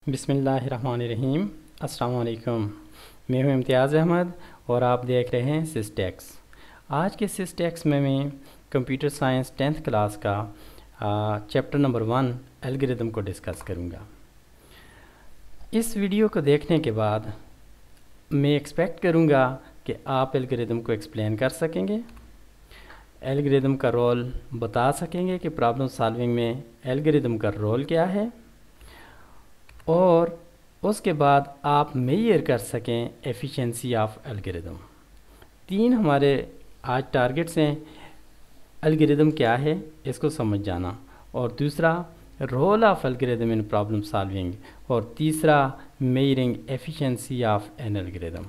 बिस्मिल्लाहिर्रहमानिर्रहीम। अस्सलाम वालेकुम। मैं हूं इम्तियाज़ अहमद और आप देख रहे हैं सिस्टेक्स। आज के सिस्टेक्स में मैं कंप्यूटर साइंस 10th क्लास का चैप्टर नंबर 1 एल्गोरिदम को डिस्कस करूंगा। इस वीडियो को देखने के बाद मैं एक्सपेक्ट करूंगा कि आप एल्गोरिदम को एक्सप्लेन कर सकेंगे, एल्गोरिदम का रोल बता सकेंगे कि प्रॉब्लम सॉल्विंग में एल्गोरिदम का रोल क्या है, और उसके बाद आप मेजर कर सकें एफिशिएंसी ऑफ एल्गोरिदम। 3 हमारे आज टारगेट्स हैं। एल्गोरिदम क्या है इसको समझ जाना, और दूसरा role of algorithm in problem solving, और तीसरा measuring efficiency of an algorithm.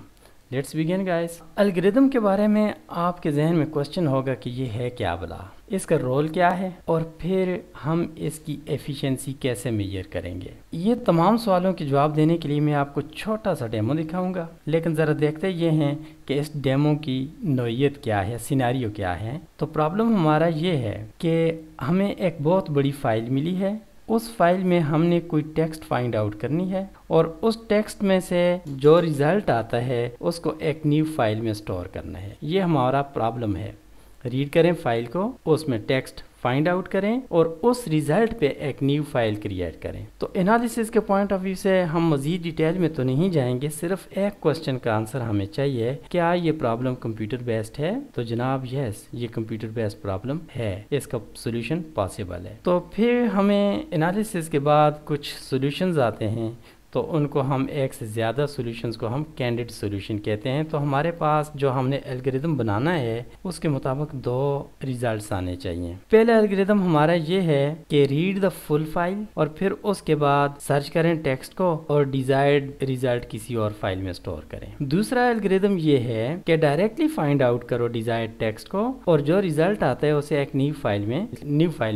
Let's begin guys. Algorithm के बारे में आपके जहन में क्वेश्चन होगा कि ये है क्या भला, इसका रोल क्या है, और फिर हम इसकी एफिशिएंसी कैसे मेजर करेंगे। ये तमाम सवालों के जवाब देने के लिए मैं आपको छोटा सा डेमो दिखाऊंगा, लेकिन ज़रा देखते ये हैं कि इस डेमो की नौइयत क्या है, सिनेरियो क्या है। तो प्रॉब्लम हमारा ये है कि हमें एक बहुत बड़ी फाइल मिली है, उस फाइल में हमने कोई टेक्स्ट फाइंड आउट करनी है, और उस टेक्स्ट में से जो रिज़ल्ट आता है उसको एक न्यू फाइल में स्टोर करना है। ये हमारा प्रॉब्लम है। रीड करें फाइल को, उसमें टेक्स्ट फाइंड आउट करें और उस रिज़ल्ट पे एक न्यू फाइल क्रिएट करें। तो एनालिसिस के पॉइंट ऑफ व्यू से हम मज़ीद डिटेल में तो नहीं जाएंगे, सिर्फ एक क्वेश्चन का आंसर हमें चाहिए, क्या ये प्रॉब्लम कंप्यूटर बेस्ड है? तो जनाब यस, ये कंप्यूटर बेस्ड प्रॉब्लम है, इसका सोल्यूशन पॉसिबल है। तो फिर हमें एनालिसिस के बाद कुछ सोल्यूशंस आते हैं, तो उनको हम एक से ज़्यादा सॉल्यूशंस को हम कैंडिडेट सॉल्यूशन कहते हैं। तो हमारे पास जो हमने एल्गोरिदम बनाना है उसके मुताबिक 2 रिजल्ट्स आने चाहिए। पहला एल्गोरिदम हमारा ये है कि रीड द फुल फाइल, और फिर उसके बाद सर्च करें टेक्स्ट को और डिजायर्ड रिजल्ट किसी और फाइल में स्टोर करें। दूसरा एल्गोरिदम ये है कि डायरेक्टली फाइंड आउट करो डिजायर्ड टेक्स्ट को, और जो रिजल्ट आता है उसे एक न्यू फाइल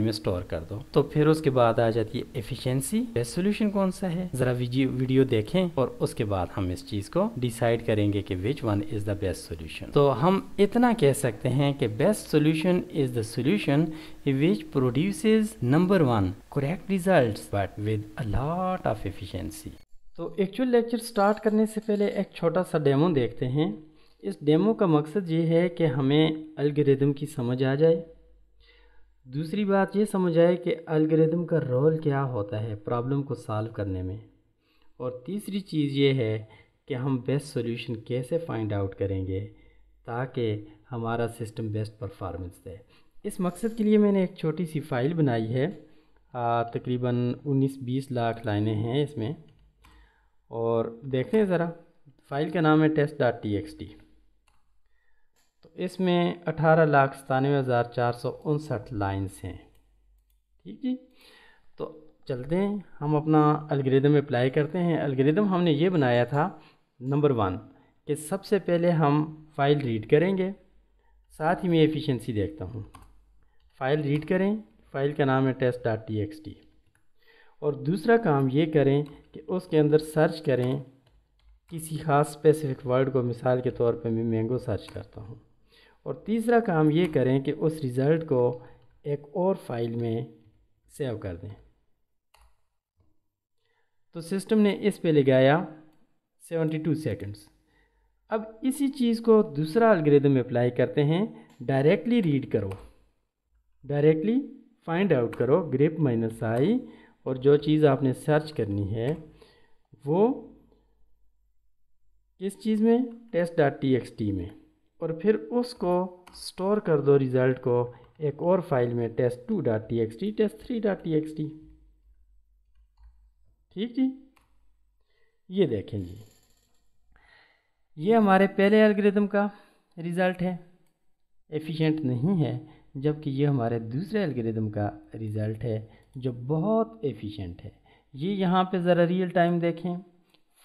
में स्टोर कर दो। तो फिर उसके बाद आ जाती है एफिशिएंसी। बेस्ट सॉल्यूशन कौन सा है, जरा वीडियो देखें और उसके बाद हम इस चीज को डिसाइड करेंगे कि which one is the best solution. तो हम इतना कह सकते हैं कि best solution is the solution which produces number 1 correct results but with a lot of efficiency. तो एक्चुअल लेक्चर स्टार्ट करने से पहले एक छोटा सा डेमो देखते हैं। इस डेमो का मकसद ये है कि हमें एल्गोरिदम की समझ आ जाए, दूसरी बात ये समझ आए कि एल्गोरिदम का रोल क्या होता है प्रॉब्लम को सॉल्व करने में, और तीसरी चीज़ ये है कि हम बेस्ट सॉल्यूशन कैसे फाइंड आउट करेंगे ताकि हमारा सिस्टम बेस्ट परफॉर्मेंस दे। इस मकसद के लिए मैंने एक छोटी सी फ़ाइल बनाई है, तकरीबन 19-20 लाख लाइनें हैं इसमें, और देखें ज़रा, फ़ाइल का नाम है test.txt। तो इसमें 18,97,459 लाइन्स हैं। ठीक है, तो चलते हैं, हम अपना एल्गोरिदम अप्लाई करते हैं। एल्गोरिदम हमने ये बनाया था नंबर 1 कि सबसे पहले हम फाइल रीड करेंगे, साथ ही मैं एफिशिएंसी देखता हूँ। फाइल रीड करें, फाइल का नाम है test.txt, और दूसरा काम ये करें कि उसके अंदर सर्च करें किसी ख़ास स्पेसिफिक वर्ड को, मिसाल के तौर पे मैं मैंगो सर्च करता हूँ, और तीसरा काम ये करें कि उस रिज़ल्ट को एक और फाइल में सेव कर दें। तो सिस्टम ने इस पे लगाया 72 सेकंड्स। अब इसी चीज़ को दूसरा एल्गोरिदम अप्लाई करते हैं। डायरेक्टली रीड करो, डायरेक्टली फाइंड आउट करो ग्रेप -i, और जो चीज़ आपने सर्च करनी है वो किस चीज़ में, test.txt में, और फिर उसको स्टोर कर दो रिज़ल्ट को एक और फाइल में, test2.txt, test3.txt। ठीक जी, ये देखें जी, ये हमारे पहले एल्गोरिदम का रिज़ल्ट है, एफिशिएंट नहीं है, जबकि ये हमारे दूसरे एल्गोरिदम का रिज़ल्ट है जो बहुत एफिशिएंट है। ये यहाँ पे ज़रा रियल टाइम देखें,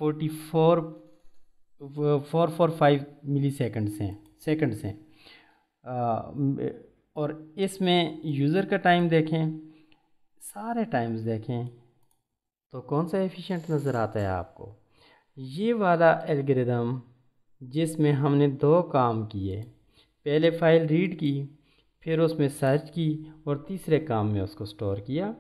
445 मिली सेकंड्स हैं, और इसमें यूज़र का टाइम देखें, सारे टाइम्स देखें, तो कौन सा एफिशिएंट नज़र आता है आपको? ये वाला एल्गोरिदम जिसमें हमने 2 काम किए, पहले फ़ाइल रीड की, फिर उसमें सर्च की, और तीसरे काम में उसको स्टोर किया।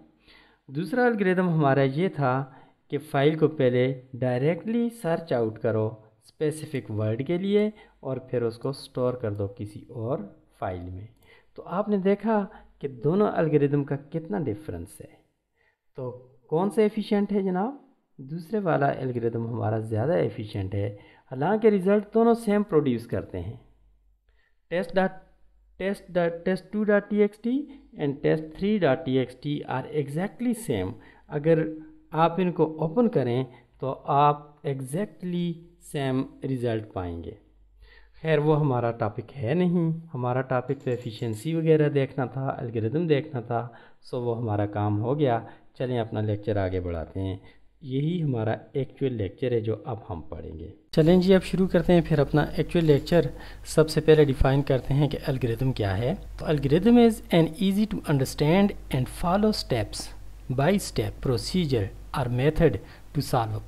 दूसरा एल्गोरिदम हमारा ये था कि फ़ाइल को पहले डायरेक्टली सर्च आउट करो स्पेसिफिक वर्ड के लिए और फिर उसको स्टोर कर दो किसी और फाइल में। तो आपने देखा कि दोनों एल्गोरिदम का कितना डिफरेंस है। तो कौन सा एफिशिएंट है जनाब? दूसरे वाला एल्गोरिदम हमारा ज़्यादा एफिशिएंट है, हालांकि रिज़ल्ट दोनों सेम प्रोड्यूस करते हैं। test2.txt and test3.txt are exactly same. अगर आप इनको ओपन करें तो आप एग्जैक्टली सेम रिज़ल्ट पाएंगे। खैर वो हमारा टॉपिक है नहीं, हमारा टॉपिक तो एफिशिएंसी वगैरह देखना था, एल्गोरिदम देखना था, सो वो हमारा काम हो गया। चलें अपना लेक्चर आगे बढ़ाते हैं। यही हमारा एक्चुअल लेक्चर है जो अब हम पढ़ेंगे। चलें जी अब शुरू करते हैं फिर अपना एक्चुअल लेक्चर। सबसे पहले डिफ़ाइन करते हैं कि एल्गोरिदम क्या है। तो algorithm is an easy to understand and follow steps by step procedure और method to solve a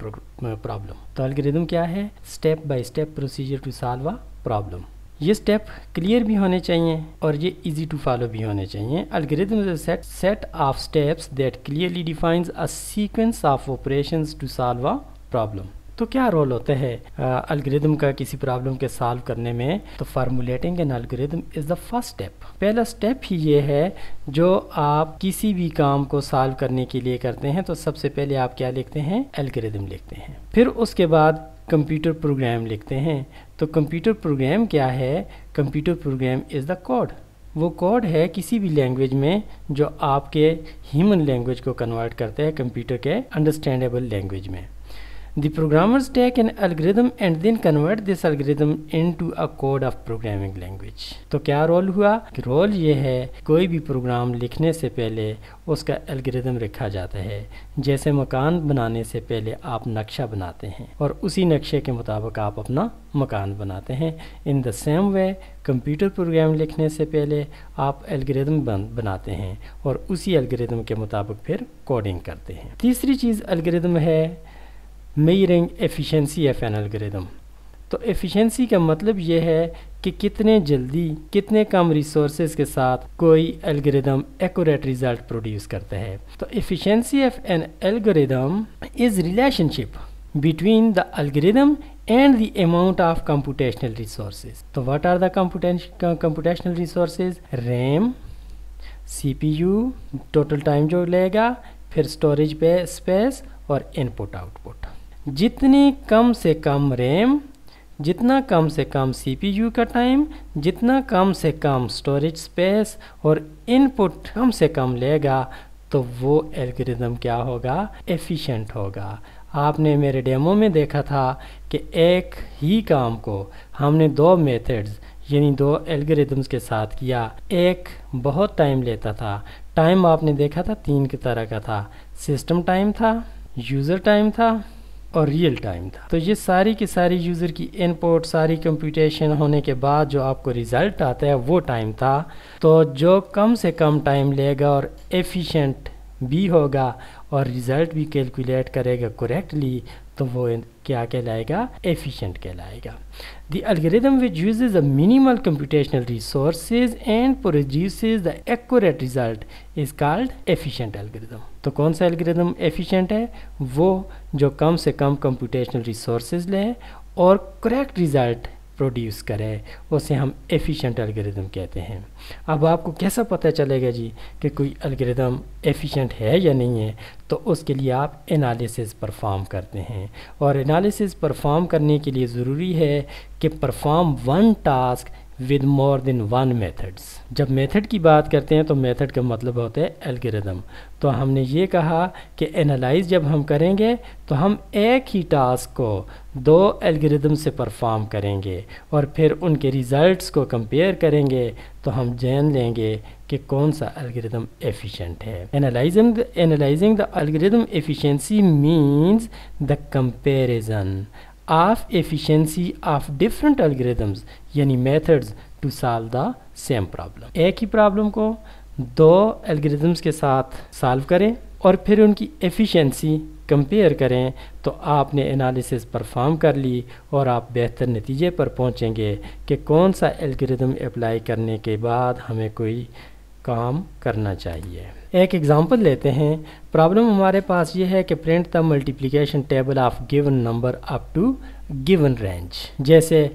problem. तो एल्गोरिदम क्या है? Step by step procedure to solve a problem. ये स्टेप क्लियर भी होने चाहिए और ये इजी टू फॉलो भी होने चाहिए। Algorithm is a set of steps that clearly defines a sequence of operations to solve a problem. तो क्या रोल होता है एल्गोरिथम का किसी प्रॉब्लम के सॉल्व करने में? तो formulating an algorithm is the first step. पहला स्टेप ही ये है जो आप किसी भी काम को सॉल्व करने के लिए करते हैं। तो सबसे पहले आप क्या लिखते हैं? एल्गोरिथम लिखते हैं। फिर उसके बाद कंप्यूटर प्रोग्राम लिखते हैं। तो कंप्यूटर प्रोग्राम क्या है? Computer program is the code. वो कोड है किसी भी लैंग्वेज में जो आपके ह्यूमन लैंग्वेज को कन्वर्ट करता है कंप्यूटर के अंडरस्टैंडेबल लैंग्वेज में। The programmers take an algorithm and then convert this algorithm into a code of programming language। तो क्या रोल हुआ? रोल ये है कोई भी प्रोग्राम लिखने से पहले उसका एल्गोरिथम रखा जाता है। जैसे मकान बनाने से पहले आप नक्शा बनाते हैं और उसी नक्शे के मुताबिक आप अपना मकान बनाते हैं। In the same way computer program लिखने से पहले आप एल्गोरिथम बनाते हैं और उसी एल्गोरिथम के मुताबिक फिर कोडिंग करते हैं। तीसरी चीज़ एल्गोरिथम है measuring efficiency of an algorithm. तो एफिशिएंसी का मतलब ये है कि कितने जल्दी कितने कम रिसोर्सेज के साथ कोई एल्गोरिथम एक्यूरेट रिजल्ट प्रोड्यूस करता है। तो efficiency of N algorithm is relationship between the algorithm and the amount of computational resources। तो what are the computational resources? RAM, CPU, total time जो लेगा, फिर storage पे स्पेस और इनपुट आउटपुट। जितनी कम से कम रैम, जितना कम से कम CPU का टाइम, जितना कम से कम स्टोरेज स्पेस और इनपुट कम से कम लेगा तो वो एल्गोरिथम क्या होगा? एफिशिएंट होगा। आपने मेरे डेमो में देखा था कि एक ही काम को हमने दो मेथड्स यानी दो एल्गोरिथम्स के साथ किया। एक बहुत टाइम लेता था। टाइम आपने देखा था तीन की तरह का था। सिस्टम टाइम था, यूज़र टाइम था और रियल टाइम था। तो ये सारी की सारी यूज़र की इनपुट, सारी कंप्यूटेशन होने के बाद जो आपको रिज़ल्ट आता है वो टाइम था। तो जो कम से कम टाइम लेगा और एफिशिएंट भी होगा और रिज़ल्ट भी कैलकुलेट करेगा करेक्टली तो वो क्या कहलाएगा? एफिशिएंट कहलाएगा। The algorithm which uses a minimal computational resources and produces the accurate result is called efficient algorithm. तो कौन सा एल्गोरिथम एफिशिएंट है? वो जो कम से कम कंप्यूटेशनल रिसोर्सेज ले और करेक्ट रिजल्ट प्रोड्यूस करे, उसे हम एफिशिएंट एल्गोरिथम कहते हैं। अब आपको कैसा पता चलेगा जी कि कोई एल्गोरिथम एफिशिएंट है या नहीं है? तो उसके लिए आप एनालिसिस परफॉर्म करते हैं और एनालिसिस परफॉर्म करने के लिए ज़रूरी है कि perform one task with more than one methods. जब मेथड की बात करते हैं तो मेथड का मतलब होता है एल्गोरिथम। तो हमने ये कहा कि एनालाइज जब हम करेंगे तो हम एक ही टास्क को दो एल्गोरिथम से परफॉर्म करेंगे और फिर उनके रिज़ल्ट्स को कंपेयर करेंगे तो हम जान लेंगे कि कौन सा एल्गोरिथम एफिशिएंट है। Analysing the algorithm efficiency means the comparison of efficiency of different algorithms यानी methods to solve the same problem। एक ही प्रॉब्लम को दो एल्गोरिथम्स के साथ सॉल्व करें और फिर उनकी एफिशिएंसी कंपेयर करें तो आपने एनालिसिस परफॉर्म कर ली और आप बेहतर नतीजे पर पहुंचेंगे कि कौन सा एल्गोरिथम अप्लाई करने के बाद हमें कोई काम करना चाहिए। एक एग्जांपल लेते हैं। प्रॉब्लम हमारे पास ये है कि print the multiplication table of given number up to given range. जैसे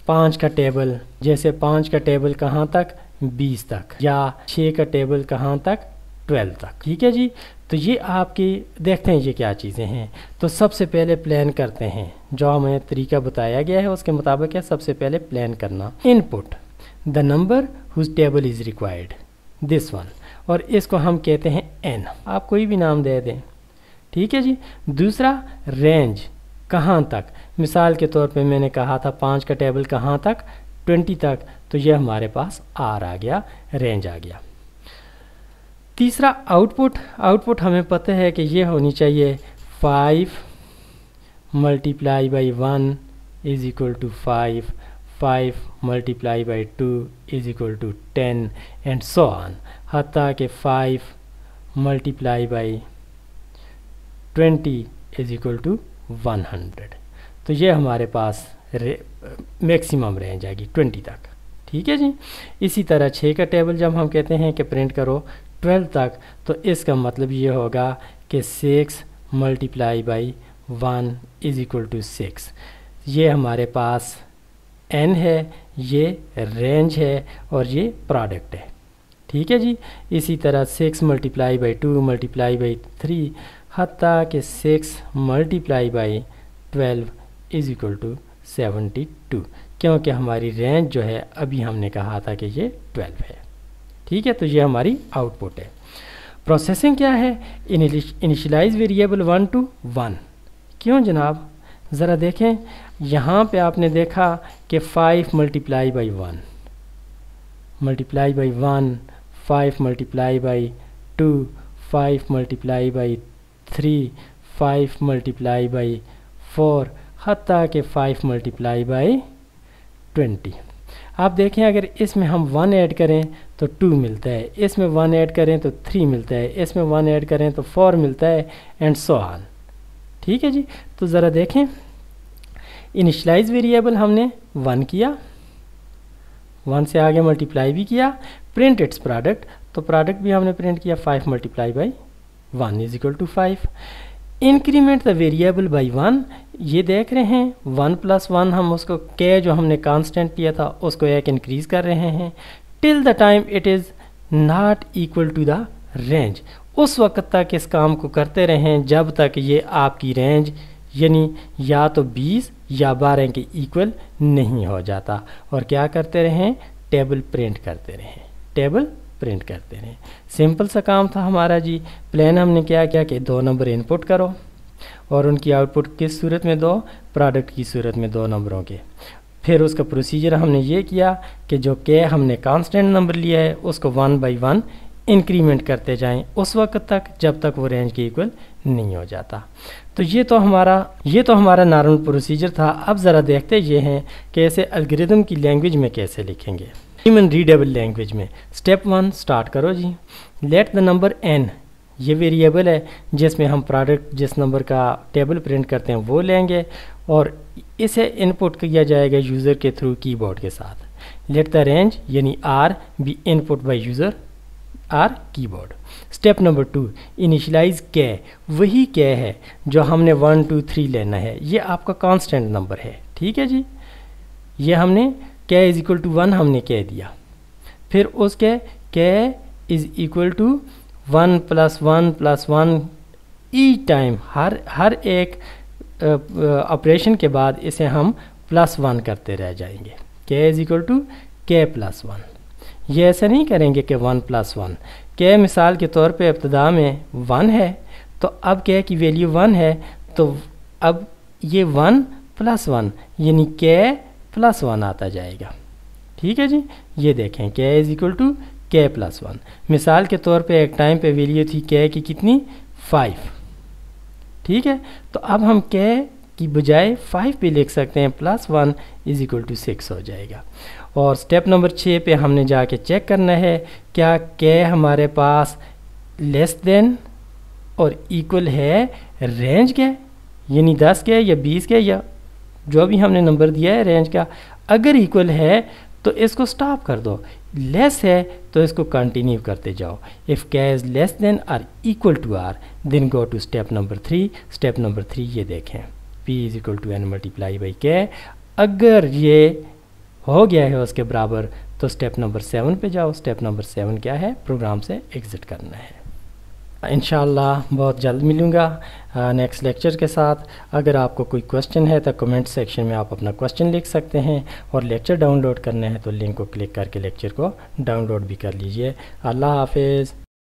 5 का टेबल कहाँ तक, 20 तक, या 6 का टेबल कहाँ तक, 12 तक। ठीक है जी। तो ये आपकी देखते हैं ये क्या चीज़ें हैं। तो सबसे पहले प्लान करते हैं, जो हमें तरीका बताया गया है उसके मुताबिक है। सबसे पहले प्लान करना, input the number whose table is required, this one, और इसको हम कहते हैं n। आप कोई भी नाम दे दें। ठीक है जी। दूसरा, रेंज कहाँ तक, मिसाल के तौर पे मैंने कहा था 5 का टेबल कहाँ तक, 20 तक, तो ये हमारे पास r आ गया, रेंज आ गया। तीसरा, आउटपुट हमें पता है कि ये होनी चाहिए 5 multiply by 1 is equal to 5, 5 multiply by 2 is equal to 10 and so on, हत्ता कि 5 multiply by 20 is equal to 100। तो ये हमारे पास मैक्सिमम रेंज आएगी 20 तक। ठीक है जी। इसी तरह 6 का टेबल जब हम कहते हैं कि प्रिंट करो 12 तक, तो इसका मतलब ये होगा कि 6 multiply by 1 is equal to 6। ये हमारे पास n है, ये रेंज है और ये प्रोडक्ट है। ठीक है जी। इसी तरह 6 मल्टीप्लाई बाई 2 मल्टीप्लाई बाई 3 हत्ता कि 6 multiply by 12 is equal to 72, क्योंकि हमारी रेंज जो है अभी हमने कहा था कि ये 12 है। ठीक है। तो ये हमारी आउटपुट है। प्रोसेसिंग क्या है, इनिशियलाइज वेरिएबल 1 to 1। क्यों जनाब, ज़रा देखें, यहाँ पे आपने देखा कि 5 multiply by 1 multiply by 1, 5 multiply by 2, 5 multiply by 3, 5 multiply by 4, हत्ता कि 5 मल्टीप्लाई बाई 20। आप देखें, अगर इसमें हम 1 ऐड करें तो 2 मिलता है, इसमें 1 ऐड करें तो 3 मिलता है, इसमें 1 ऐड करें तो 4 मिलता है एंड सो ऑन। ठीक है जी। तो ज़रा देखें, इनिशियलाइज वेरिएबल हमने 1 किया, 1 से आगे मल्टीप्लाई भी किया, प्रिंट इट्स प्रोडक्ट, तो प्रोडक्ट भी हमने प्रिंट किया 5 multiply by 1 is equal to 5। Increment the variable by 1, ये देख रहे हैं 1 + 1 हम उसको के जो हमने कांस्टेंट लिया था उसको एक इंक्रीज़ कर रहे हैं till the time it is not equal to the range. उस वक्त तक इस काम को करते रहें जब तक ये आपकी रेंज यानी या तो 20 या 12 के इक्वल नहीं हो जाता। और क्या करते रहें, टेबल प्रिंट करते रहें, टेबल प्रिंट करते रहें। सिंपल सा काम था हमारा जी। प्लान हमने क्या किया कि 2 नंबर इनपुट करो और उनकी आउटपुट किस सूरत में दो, प्रोडक्ट की सूरत में 2 नंबरों के। फिर उसका प्रोसीजर हमने ये किया कि जो के हमने कांस्टेंट नंबर लिया है उसको 1 बाई 1 इंक्रीमेंट करते जाएं उस वक्त तक जब तक वो रेंज के इक्वल नहीं हो जाता। तो ये तो हमारा नॉर्मल प्रोसीजर था। अब ज़रा देखते ये हैं कि ऐसे एल्गोरिथम की लैंग्वेज में कैसे लिखेंगे, ह्यूमन रीडेबल लैंग्वेज में। स्टेप 1 स्टार्ट करो जी। लेट द नंबर n, ये वेरिएबल है जिसमें हम प्रोडक्ट जिस नंबर का टेबल प्रिंट करते हैं वो लेंगे और इसे इनपुट किया जाएगा यूज़र के थ्रू कीबोर्ड के साथ। लेट द रेंज यानी r be input by user or keyboard. Step number 2 initialise k, वही के है जो हमने 1 2 3 लेना है, ये आपका कांस्टेंट नंबर है। ठीक है जी। ये हमने के इज़ इक्वल टू 1 हमने कह दिया, फिर उसके k is equal to 1 + 1 + 1 each time, हर एक ऑपरेशन के बाद इसे हम +1 करते रह जाएंगे। के इज़ इक्वल टू के + 1। ये ऐसा नहीं करेंगे कि 1 + 1। के मिसाल के तौर पे इब्तदा में 1 है तो अब के की वैल्यू 1 है तो अब ये 1 + 1 यानी के + 1 आता जाएगा। ठीक है जी। ये देखें के इज़ इक्वल टू के + 1। मिसाल के तौर पे एक टाइम पे वैल्यू थी के की कितनी, 5। ठीक है। तो अब हम के की बजाय 5 पे लिख सकते हैं, +1 इज़ इक्वल टू 6 हो जाएगा। और स्टेप नंबर 6 पे हमने जाके चेक करना है क्या के हमारे पास लेस देन और इक्वल है रेंज के, यानी 10 के या 20 के या जो भी हमने नंबर दिया है रेंज का। अगर इक्वल है तो इसको स्टॉप कर दो। लेस है तो इसको कंटिन्यू करते जाओ। If k is less than or equal to r then go to step number 3। Step number 3 ये देखें, p is equal to n multiply by k। अगर ये हो गया है उसके बराबर तो स्टेप नंबर 7 पे जाओ। स्टेप नंबर 7 क्या है, प्रोग्राम से एग्ज़िट करना है। इंशाल्लाह बहुत जल्द मिलूँगा नेक्स्ट लेक्चर के साथ। अगर आपको कोई क्वेश्चन है तो कमेंट सेक्शन में आप अपना क्वेश्चन लिख सकते हैं, और लेक्चर डाउनलोड करने हैं तो लिंक को क्लिक करके लेक्चर को डाउनलोड भी कर लीजिए। अल्लाह हाफिज़।